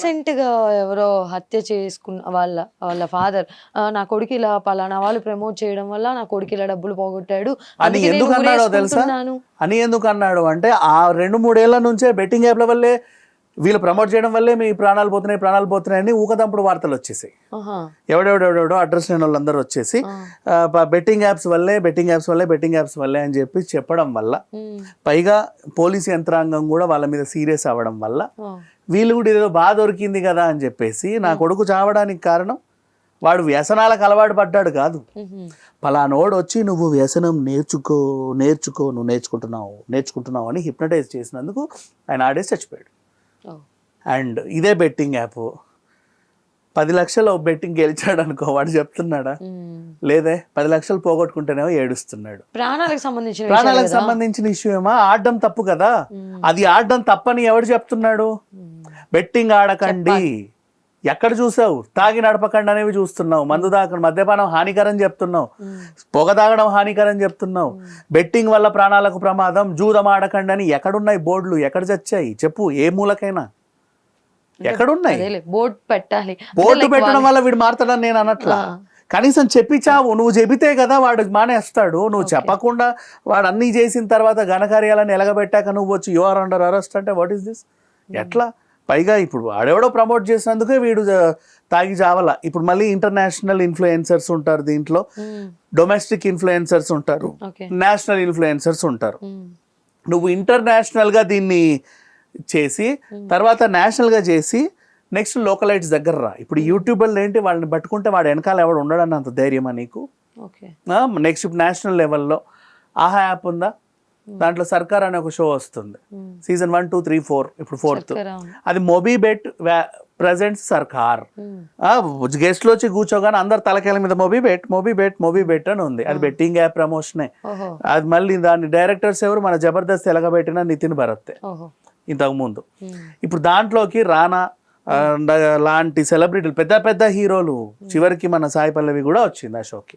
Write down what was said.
Recent గా ఎవరో హత్య చేసుకున్న వాళ్ళ ఫాదర్ నా కొడుకు ఇలా పలానా వాళ్ళు ప్రమోట్ చేయడం వల్ల నా కొడుకు ఇలా డబ్బులు పోగొట్టాడు అని అందుకే నేను ఎందుకు అన్నాడో తెలుసా? ఊరేసుకుంటున్నాను. అని ఎందుకు అన్నాడు అంటే ఆ 2-3 ఏళ్ల నుంచే బెట్టింగ్ యాప్ల వల్లే వీళ్ళు ప్రమోట్ చేయడం వల్లే మీ ప్రాణాలు పోతున్నాయి అని ఊకదంపుడు వార్తలు వచ్చేసాయి. ఆహా. ఎవడెవడెవడో అడ్రస్ లేని వాళ్ళందరూ వచ్చేసి బెట్టింగ్ యాప్స్ వల్లే అని చెప్పి చెప్పడం వల్ల పైగా పోలీస్ యంత్రాంగం కూడా వాళ్ళ మీద సీరియస్ అవ్వడం వల్ల వీళ్ళు కూడా ఏదో బాగా దొరికింది కదా అని చెప్పేసి నా కొడుకు చావడానికి కారణం వాడు వ్యసనాలకు అలవాటు పడ్డాడు కాదు, పలానోడు వచ్చి నువ్వు వ్యసనం నేర్చుకో నువ్వు నేర్చుకుంటున్నావు అని హిప్నటైజ్ చేసినందుకు ఆయన ఆడేసి చచ్చిపోయాడు. అండ్ ఇదే బెట్టింగ్ యాప్ 10 లక్షలు బెట్టింగ్ గెలిచాడు అనుకో, వాడు చెప్తున్నాడా? లేదే. 10 లక్షలు పోగొట్టుకుంటేనేమో ఏడుస్తున్నాడు. ప్రాణాలకు సంబంధించిన ఇష్యూ ఏమో ఆడడం తప్పు కదా, అది ఆడడం తప్పని ఎవడు చెప్తున్నాడు? బెట్టింగ్ ఆడకండి, ఎక్కడ చూసావు? తాగి నడపకండి అనేవి చూస్తున్నావు, మందు తాగడం మద్యపానం హానికరం చెప్తున్నావు, పొగ తాగడం హానికరం చెప్తున్నావు, బెట్టింగ్ వల్ల ప్రాణాలకు ప్రమాదం, జూదం ఆడకండి అని ఎక్కడున్నాయి బోర్డులు? ఎక్కడ చచ్చాయి చెప్పు? ఏ మూలకైనా ఎక్కడున్నాయి? బోర్డు పెట్టాలి. బోర్డు పెట్టడం వల్ల వీడు మారుతాడని నేను అనట్లా, కనీసం చెప్పి చావు. నువ్వు చెబితే కదా వాడు మానేస్తాడు. నువ్వు చెప్పకుండా వాడు అన్నీ చేసిన తర్వాత ఘనకార్యాలను ఎలగబెట్టాక నువ్వు వచ్చి యు ఆర్ అండర్ అరెస్ట్ అంటే వాట్ ఈస్ దిస్? ఎట్లా? పైగా ఇప్పుడు వాడెవడో ప్రమోట్ చేసినందుకే వీడు తాగి చావాల. ఇప్పుడు మళ్ళీ ఇంటర్నేషనల్ ఇన్ఫ్లుయెన్సర్స్ ఉంటారు దీంట్లో, డొమెస్టిక్ ఇన్ఫ్లుయెన్సర్స్ ఉంటారు, నేషనల్ ఇన్ఫ్లుయెన్సర్స్ ఉంటారు. నువ్వు ఇంటర్నేషనల్గా దీన్ని చేసి తర్వాత నేషనల్గా చేసి నెక్స్ట్ లోకలైట్స్ దగ్గర రా. ఇప్పుడు యూట్యూబర్లు ఏంటి, వాళ్ళని పట్టుకుంటే వాడు వెనకాల ఎవడు ఉండడని అంత ధైర్యమా నీకు? నెక్స్ట్ నేషనల్ లెవెల్లో ఆహా యాప్ ఉందా, దాంట్లో సర్కార్ అనే ఒక షో వస్తుంది, సీజన్ 1, 2, 3, 4, ఇప్పుడు 4th. అది మొబీబెట్ ప్రెజెంట్స్ సర్కార్. గెస్ట్లు వచ్చి కూర్చోగానే అందరు తలకాయల మీద మొబీబెట్ అని ఉంది. అది బెట్టింగ్ యాప్ ప్రమోషనే. అది మళ్ళీ దాని డైరెక్టర్స్ ఎవరు? మన జబర్దస్త్ ఎలగబెట్టిన నితిన్ భరత్ ఇంతకు ముందు. ఇప్పుడు దాంట్లోకి రానా లాంటి సెలబ్రిటీలు, పెద్ద పెద్ద హీరోలు, చివరికి మన సాయి పల్లవి కూడా వచ్చింది ఆ షోకి.